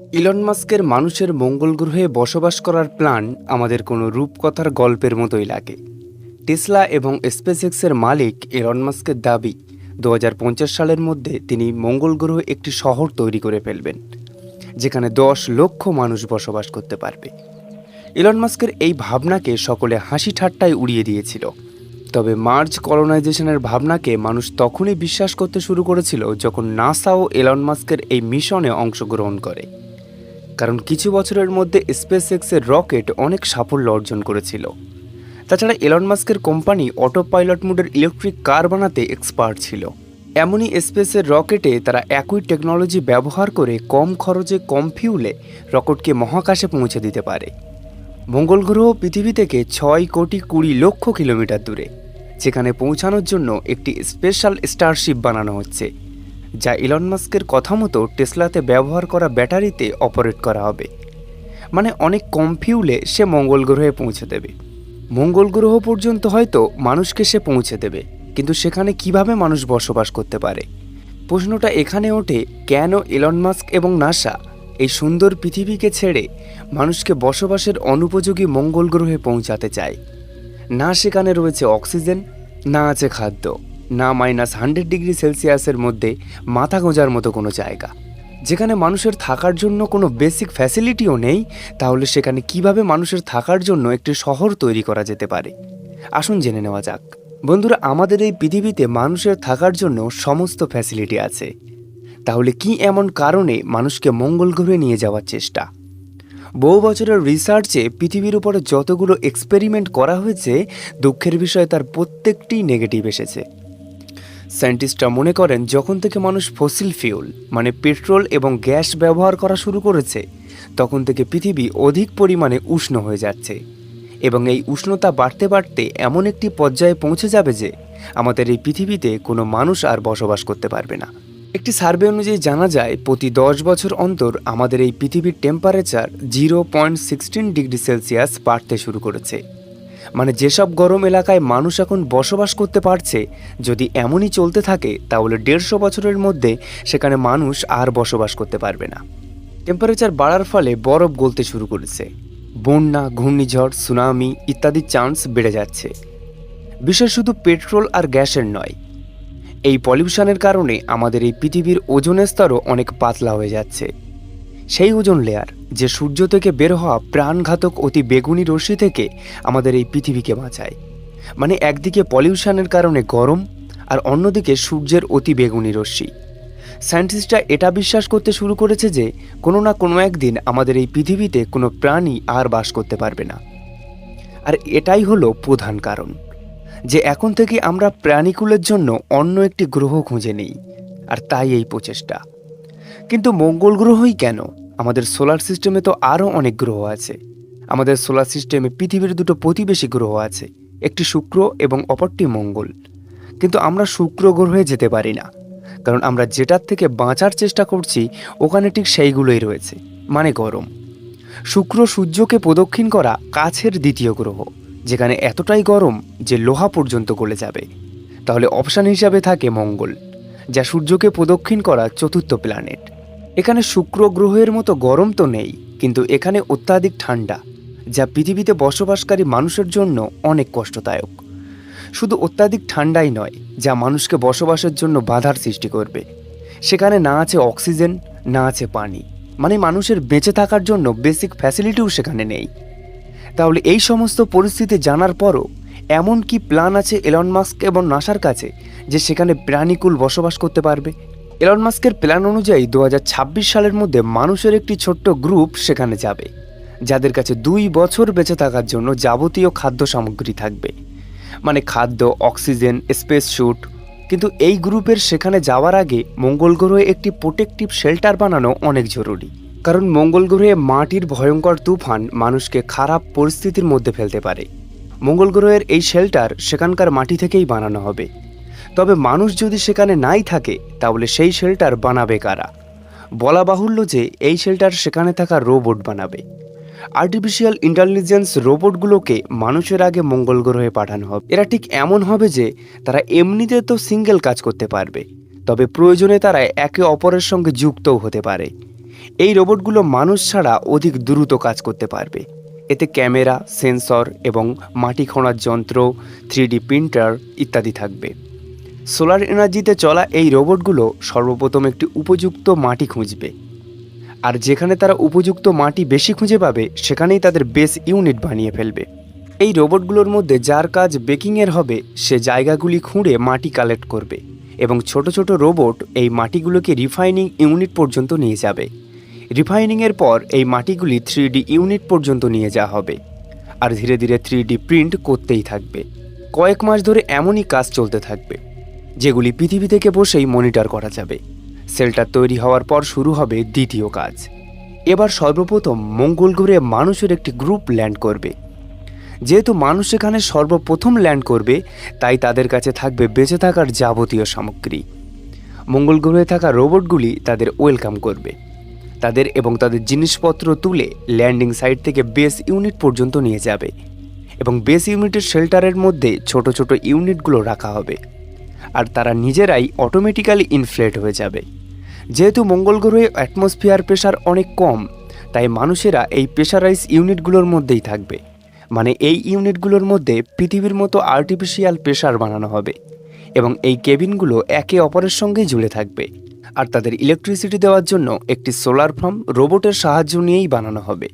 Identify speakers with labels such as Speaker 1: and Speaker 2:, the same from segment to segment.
Speaker 1: Elon মাস্কের মানুষের মঙ্গল গ্রহে বসবাস করার প্ল্যান আমাদের কোনো রূপকথার গল্পের মতোই লাগে। টেসলা এবং স্পেসএক্সের মালিক ইলন মাস্কের দাবি 2050 সালের মধ্যে তিনি মঙ্গল গ্রহে একটি শহর তৈরি করে ফেলবেন, যেখানে 10 লক্ষ মানুষ বসবাস করতে পারবে। ইলন মাস্কের এই ভাবনাকে সকলে হাসি ঠাট্টায় উড়িয়ে দিয়েছিল। তবে মার্স কলোনাইজেশনের ভাবনাকে মানুষ তখনই বিশ্বাস করতে শুরু করেছিল যখন নাসাও ইলন মাস্কের এই মিশনে অংশগ্রহণ করে। কারণ কিছু বছরের মধ্যে স্পেসএক্সের রকেট অনেক সাফল্য অর্জন করেছিল। তাছাড়া ইলন মাস্কের কোম্পানি অটো পাইলট মোডের ইলেকট্রিক কার বানাতে এক্সপার্ট ছিল। এমনই স্পেসের রকেটে তারা একই টেকনোলজি ব্যবহার করে কম খরচে কম ফিউলে রকেটকে মহাকাশে পৌঁছে দিতে পারে। মঙ্গল গ্রহ পৃথিবী থেকে 6,20,00,000 কিলোমিটার দূরে, যেখানে পৌঁছানোর জন্য একটি স্পেশাল স্টারশিপ বানানো হচ্ছে, যা ইলন মাস্কের কথা মতো টেসলাতে ব্যবহার করা ব্যাটারিতে অপারেট করা হবে। মানে অনেক কম ফিউলে সে মঙ্গল গ্রহে পৌঁছে দেবে। মঙ্গল গ্রহ পর্যন্ত হয়তো মানুষকে সে পৌঁছে দেবে, কিন্তু সেখানে কিভাবে মানুষ বসবাস করতে পারে? প্রশ্নটা এখানে ওঠে, কেন ইলন মাস্ক এবং নাসা এই সুন্দর পৃথিবীকে ছেড়ে মানুষকে বসবাসের অনুপযোগী মঙ্গল গ্রহে পৌঁছাতে চায়? না সেখানে রয়েছে অক্সিজেন, না আছে খাদ্য, না -100°C মধ্যে মাথা গোঁজার মতো কোনো জায়গা। যেখানে মানুষের থাকার জন্য কোনো বেসিক ফ্যাসিলিটিও নেই, তাহলে সেখানে কিভাবে মানুষের থাকার জন্য একটি শহর তৈরি করা যেতে পারে? আসুন জেনে নেওয়া যাক। বন্ধুরা, আমাদের এই পৃথিবীতে মানুষের থাকার জন্য সমস্ত ফ্যাসিলিটি আছে। তাহলে কি এমন কারণে মানুষকে মঙ্গল গ্রহে নিয়ে যাওয়ার চেষ্টা? বহু বছরের রিসার্চে পৃথিবীর উপরে যতগুলো এক্সপেরিমেন্ট করা হয়েছে, দুঃখের বিষয় তার প্রত্যেকটি নেগেটিভ এসেছে। সায়েন্টিস্টরা মনে করেন, যখন থেকে মানুষ ফসিল ফিউল মানে পেট্রোল এবং গ্যাস ব্যবহার করা শুরু করেছে, তখন থেকে পৃথিবী অধিক পরিমাণে উষ্ণ হয়ে যাচ্ছে, এবং এই উষ্ণতা বাড়তে বাড়তে এমন একটি পর্যায়ে পৌঁছে যাবে যে আমাদের এই পৃথিবীতে কোনো মানুষ আর বসবাস করতে পারবে না। একটি সার্ভে অনুযায়ী জানা যায়, প্রতি 10 বছর অন্তর আমাদের এই পৃথিবীর টেম্পারেচার 0.16°C বাড়তে শুরু করেছে। মানে যেসব গরম এলাকায় মানুষ এখন বসবাস করতে পারছে, যদি এমনই চলতে থাকে তাহলে 150 বছরের মধ্যে সেখানে মানুষ আর বসবাস করতে পারবে না। টেম্পারেচার বাড়ার ফলে বরফ গলতে শুরু করেছে, বন্যা, ঘূর্ণিঝড়, সুনামি ইত্যাদির চান্স বেড়ে যাচ্ছে। বিষয় শুধু পেট্রোল আর গ্যাসের নয়, এই পলিউশনের কারণে আমাদের এই পৃথিবীর ওজনের স্তরও অনেক পাতলা হয়ে যাচ্ছে। সেই ওজোন লেয়ার, যে সূর্য থেকে বের হওয়া প্রাণঘাতক অতি বেগুনি রশ্মি থেকে আমাদের এই পৃথিবীকে বাঁচায়। মানে একদিকে পলিউশনের কারণে গরম, আর অন্যদিকে সূর্যের অতি বেগুনি রশ্মি। সায়েন্টিস্টরা এটা বিশ্বাস করতে শুরু করেছে যে কোনো না কোনো একদিন আমাদের এই পৃথিবীতে কোনো প্রাণী আর বাস করতে পারবে না। আর এটাই হলো প্রধান কারণ, যে এখন থেকে আমরা প্রাণীকুলের জন্য অন্য একটি গ্রহ খুঁজে নিই। আর তাই এই প্রচেষ্টা। কিন্তু মঙ্গল গ্রহই কেন? আমাদের সোলার সিস্টেমে তো আরও অনেক গ্রহ আছে। আমাদের সোলার সিস্টেমে পৃথিবীর 2টো প্রতিবেশী গ্রহ আছে, একটি শুক্র এবং অপরটি মঙ্গল। কিন্তু আমরা শুক্র গ্রহে যেতে পারি না, কারণ আমরা যেটার থেকে বাঁচার চেষ্টা করছি ওখানে ঠিক সেইগুলোই রয়েছে, মানে গরম। শুক্র সূর্যকে প্রদক্ষিণ করা কাছের দ্বিতীয় গ্রহ, যেখানে এতটাই গরম যে লোহা পর্যন্ত গলে যাবে। তাহলে অপশান হিসাবে থাকে মঙ্গল, যা সূর্যকে প্রদক্ষিণ করা চতুর্থ প্ল্যানেট। এখানে শুক্র গ্রহের মতো গরম তো নেই, কিন্তু এখানে অত্যাধিক ঠান্ডা, যা পৃথিবীতে বসবাসকারী মানুষের জন্য অনেক কষ্টদায়ক। শুধু অত্যাধিক ঠান্ডাই নয়, যা মানুষকে বসবাসের জন্য বাধার সৃষ্টি করবে। সেখানে না আছে অক্সিজেন, না আছে পানি, মানে মানুষের বেঁচে থাকার জন্য বেসিক ফ্যাসিলিটিও সেখানে নেই। তাহলে এই সমস্ত পরিস্থিতি জানার পরও এমন কি প্ল্যান আছে ইলন মাস্ক এবং নাসার কাছে, যে সেখানে প্রাণীকুল বসবাস করতে পারবে? ইলন মাস্কের প্ল্যান অনুযায়ী 2026 সালের মধ্যে মানুষের একটি ছোট্ট গ্রুপ সেখানে যাবে, যাদের কাছে 2 বছর বেঁচে থাকার জন্য যাবতীয় খাদ্য সামগ্রী থাকবে, মানে খাদ্য, অক্সিজেন, স্পেস স্যুট। কিন্তু এই গ্রুপের সেখানে যাওয়ার আগে মঙ্গল গ্রহে একটি প্রোটেক্টিভ শেল্টার বানানো অনেক জরুরি। কারণ মঙ্গল গ্রহে মাটির ভয়ঙ্কর তুফান মানুষকে খারাপ পরিস্থিতির মধ্যে ফেলতে পারে। মঙ্গল গ্রহের এই শেল্টার সেখানকার মাটি থেকেই বানানো হবে। তবে মানুষ যদি সেখানে নাই থাকে, তাহলে সেই শেল্টার বানাবে কারা? বলা বাহুল্য যে এই শেল্টার সেখানে থাকা রোবট বানাবে। আর্টিফিশিয়াল ইন্টেলিজেন্স রোবটগুলোকে মানুষের আগে মঙ্গল গ্রহে পাঠানো হবে। এরা ঠিক এমন হবে যে তারা এমনিতে তো সিঙ্গেল কাজ করতে পারবে, তবে প্রয়োজনে তারা একে অপরের সঙ্গে যুক্তও হতে পারে। এই রোবটগুলো মানুষ ছাড়া অধিক দ্রুত কাজ করতে পারবে। এতে ক্যামেরা, সেন্সর এবং মাটি খোঁড়ার যন্ত্র, 3D প্রিন্টার ইত্যাদি থাকবে। সোলার এনার্জিতে চলা এই রোবটগুলো সর্বপ্রথম একটি উপযুক্ত মাটি খুঁজবে, আর যেখানে তারা উপযুক্ত মাটি বেশি খুঁজে পাবে সেখানেই তাদের বেস ইউনিট বানিয়ে ফেলবে। এই রোবটগুলোর মধ্যে যার কাজ বেকিংয়ের হবে সে জায়গাগুলি খুঁড়ে মাটি কালেক্ট করবে এবং ছোট ছোট রোবট এই মাটিগুলোকে রিফাইনিং ইউনিট পর্যন্ত নিয়ে যাবে। রিফাইনিংয়ের পর এই মাটিগুলি 3D ইউনিট পর্যন্ত নিয়ে যাওয়া হবে, আর ধীরে ধীরে 3D প্রিন্ট করতেই থাকবে। কয়েক মাস ধরে এমনই কাজ চলতে থাকবে, যেগুলি পৃথিবী থেকে বসেই মনিটর করা যাবে। সেলটার তৈরি হওয়ার পর শুরু হবে দ্বিতীয় কাজ। এবার সর্বপ্রথম মঙ্গল গ্রহে মানুষের একটি গ্রুপ ল্যান্ড করবে। যেহেতু মানুষ এখানে সর্বপ্রথম ল্যান্ড করবে, তাই তাদের কাছে থাকবে বেঁচে থাকার যাবতীয় সামগ্রী। মঙ্গল গ্রহে থাকা রোবটগুলি তাদের ওয়েলকাম করবে, তাদের এবং তাদের জিনিসপত্র তুলে ল্যান্ডিং সাইট থেকে বেস ইউনিট পর্যন্ত নিয়ে যাবে এবং বেস ইউনিটের শেল্টারের মধ্যে ছোট ছোট ইউনিটগুলো রাখা হবে, আর তারা নিজেরাই অটোমেটিক্যালি ইনফ্লেট হয়ে যাবে। যেহেতু মঙ্গল গ্রহে অ্যাটমসফিয়ার প্রেশার অনেক কম, তাই মানুষেরা এই প্রেশারাইজ ইউনিটগুলোর মধ্যেই থাকবে। মানে এই ইউনিটগুলোর মধ্যে পৃথিবীর মতো আর্টিফিশিয়াল প্রেশার বানানো হবে এবং এই কেবিনগুলো একে অপরের সঙ্গেই জুড়ে থাকবে, আর তাদের ইলেকট্রিসিটি দেওয়ার জন্য একটি সোলার ফার্ম রোবটের সাহায্য নিয়েই বানানো হবে।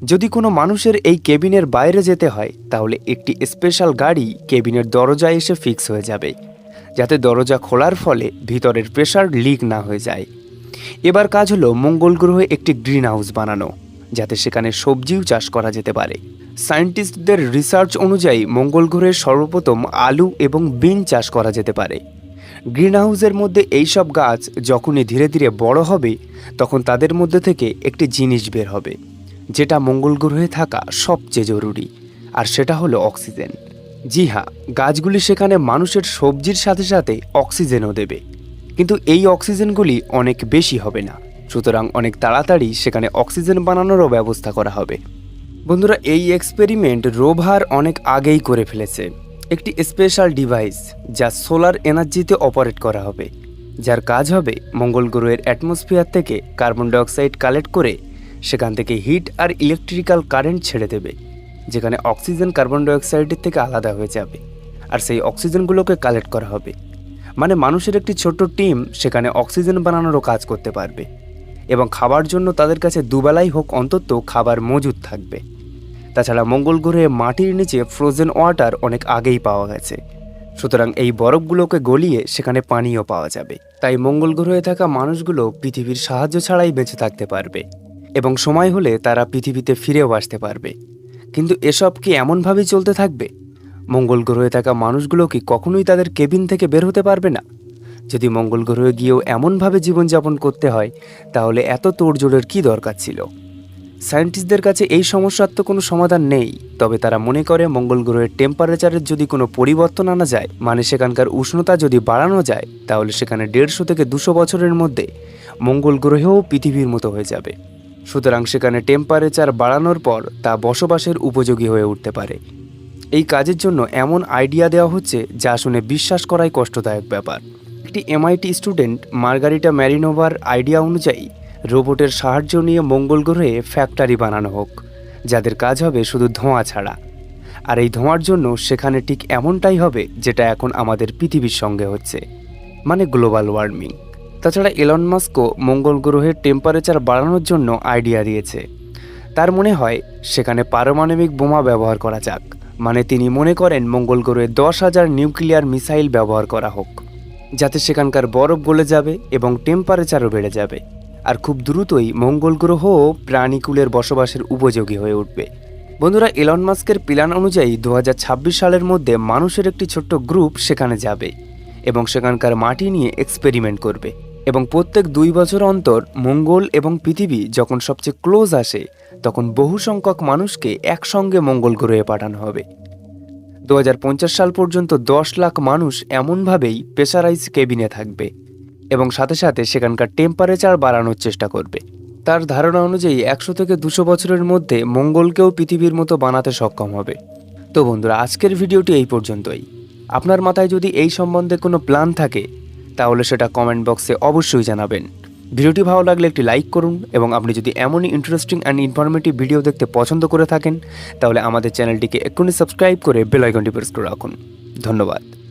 Speaker 1: যদি কোনো মানুষের এই কেবিনের বাইরে যেতে হয়, তাহলে একটি স্পেশাল গাড়ি কেবিনের দরজায় এসে ফিক্স হয়ে যাবে, যাতে দরজা খোলার ফলে ভিতরের প্রেশার লিক না হয়ে যায়। এবার কাজ হলো মঙ্গল গ্রহে একটি গ্রিন হাউস বানানো, যাতে সেখানে সবজিও চাষ করা যেতে পারে। সায়েন্টিস্টদের রিসার্চ অনুযায়ী মঙ্গল গ্রহে সর্বপ্রথম আলু এবং বিন চাষ করা যেতে পারে। গ্রিন হাউসের মধ্যে এইসব গাছ যখনই ধীরে ধীরে বড় হবে, তখন তাদের মধ্যে থেকে একটি জিনিস বের হবে, যেটা মঙ্গল গ্রহে থাকা সবচেয়ে জরুরি, আর সেটা হলো অক্সিজেন। জি হ্যাঁ, গাছগুলি সেখানে মানুষের সবজির সাথে সাথে অক্সিজেনও দেবে, কিন্তু এই অক্সিজেনগুলি অনেক বেশি হবে না, সুতরাং অনেক তাড়াতাড়ি সেখানে অক্সিজেন বানানোরও ব্যবস্থা করা হবে। বন্ধুরা, এই এক্সপেরিমেন্ট রোভার অনেক আগেই করে ফেলেছে। একটি স্পেশাল ডিভাইস যা সোলার এনার্জিতে অপারেট করা হবে, যার কাজ হবে মঙ্গল গ্রহের অ্যাটমসফিয়ার থেকে কার্বন ডাইঅক্সাইড কালেক্ট করে সেখান থেকে হিট আর ইলেকট্রিক্যাল কারেন্ট ছেড়ে দেবে, যেখানে অক্সিজেন কার্বন ডাইঅক্সাইডের থেকে আলাদা হয়ে যাবে, আর সেই অক্সিজেনগুলোকে কালেক্ট করা হবে। মানে মানুষের একটি ছোট্ট টিম সেখানে অক্সিজেন বানানোরও কাজ করতে পারবে, এবং খাবার জন্য তাদের কাছে দুবেলাই হোক অন্তত খাবার মজুদ থাকবে। তাছাড়া মঙ্গল গ্রহে মাটির নিচে ফ্রোজেন ওয়াটার অনেক আগেই পাওয়া গেছে, সুতরাং এই বরফগুলোকে গলিয়ে সেখানে পানিও পাওয়া যাবে। তাই মঙ্গল গ্রহে থাকা মানুষগুলো পৃথিবীর সাহায্য ছাড়াই বেঁচে থাকতে পারবে এবং সময় হলে তারা পৃথিবীতে ফিরেও আসতে পারবে। কিন্তু এসব কি এমনভাবেই চলতে থাকবে? মঙ্গল গ্রহে থাকা মানুষগুলো কি কখনোই তাদের কেবিন থেকে বের হতে পারবে না? যদি মঙ্গল গ্রহে গিয়েও এমনভাবে জীবনযাপন করতে হয়, তাহলে এত তোড়জোড়ের কী দরকার ছিল? সায়েন্টিস্টদের কাছে এই সমস্যার তো কোনো সমাধান নেই, তবে তারা মনে করে মঙ্গল গ্রহের টেম্পারেচারের যদি কোনো পরিবর্তন আনা যায়, মানে সেখানকার উষ্ণতা যদি বাড়ানো যায়, তাহলে সেখানে 150 থেকে 200 বছরের মধ্যে মঙ্গল গ্রহেও পৃথিবীর মতো হয়ে যাবে। সুতরাং সেখানে টেম্পারেচার বাড়ানোর পর তা বসবাসের উপযোগী হয়ে উঠতে পারে। এই কাজের জন্য এমন আইডিয়া দেওয়া হচ্ছে যা শুনে বিশ্বাস করাই কষ্টদায়ক ব্যাপার। একটি MIT স্টুডেন্ট মার্গারিটা ম্যারিনোভার আইডিয়া অনুযায়ী রোবটের সাহায্য নিয়ে মঙ্গল গ্রহে ফ্যাক্টরি বানানো হোক, যাদের কাজ হবে শুধু ধোঁয়া ছাড়া। আর এই ধোঁয়ার জন্য সেখানে ঠিক এমনটাই হবে যেটা এখন আমাদের পৃথিবীর সঙ্গে হচ্ছে, মানে গ্লোবাল ওয়ার্মিং। তাছাড়া এলন মাস্কও মঙ্গল গ্রহের টেম্পারেচার বাড়ানোর জন্য আইডিয়া দিয়েছে। তার মনে হয় সেখানে পারমাণবিক বোমা ব্যবহার করা যাক, মানে তিনি মনে করেন মঙ্গল গ্রহে 10,000 নিউক্লিয়ার মিসাইল ব্যবহার করা হোক, যাতে সেখানকার বরফ গলে যাবে এবং টেম্পারেচারও বেড়ে যাবে, আর খুব দ্রুতই মঙ্গল গ্রহ প্রাণীকুলের বসবাসের উপযোগী হয়ে উঠবে। বন্ধুরা, এলন মাস্কের প্ল্যান অনুযায়ী 2026 সালের মধ্যে মানুষের একটি ছোট্ট গ্রুপ সেখানে যাবে এবং সেখানকার মাটি নিয়ে এক্সপেরিমেন্ট করবে, এবং প্রত্যেক 2 বছর অন্তর মঙ্গল এবং পৃথিবী যখন সবচেয়ে ক্লোজ আসে, তখন বহু সংখ্যক মানুষকে একসঙ্গে মঙ্গল গ্রহে পাঠানো হবে। 2050 সাল পর্যন্ত 10 লাখ মানুষ এমনভাবেই প্রেসারাইজ কেবিনে থাকবে এবং সাথে সাথে সেখানকার টেম্পারেচার বাড়ানোর চেষ্টা করবে। তার ধারণা অনুযায়ী 100 থেকে 200 বছরের মধ্যে মঙ্গলকেও পৃথিবীর মতো বানাতে সক্ষম হবে। তো বন্ধুরা, আজকের ভিডিওটি এই পর্যন্তই। আপনার মাথায় যদি এই সম্বন্ধে কোনো প্ল্যান থাকে, তাহলে সেটা কমেন্ট বক্সে অবশ্যই জানাবেন। ভিডিওটি ভালো লাগলে একটি লাইক করুন এবং আপনি যদি এমনই ইন্টারেস্টিং অ্যান্ড ইনফরমেটিভ ভিডিও দেখতে পছন্দ করে থাকেন তাহলে আমাদের চ্যানেলটিকে এক্ষুনি সাবস্ক্রাইব করে বেল আইকনটি প্রেস করে রাখুন। ধন্যবাদ।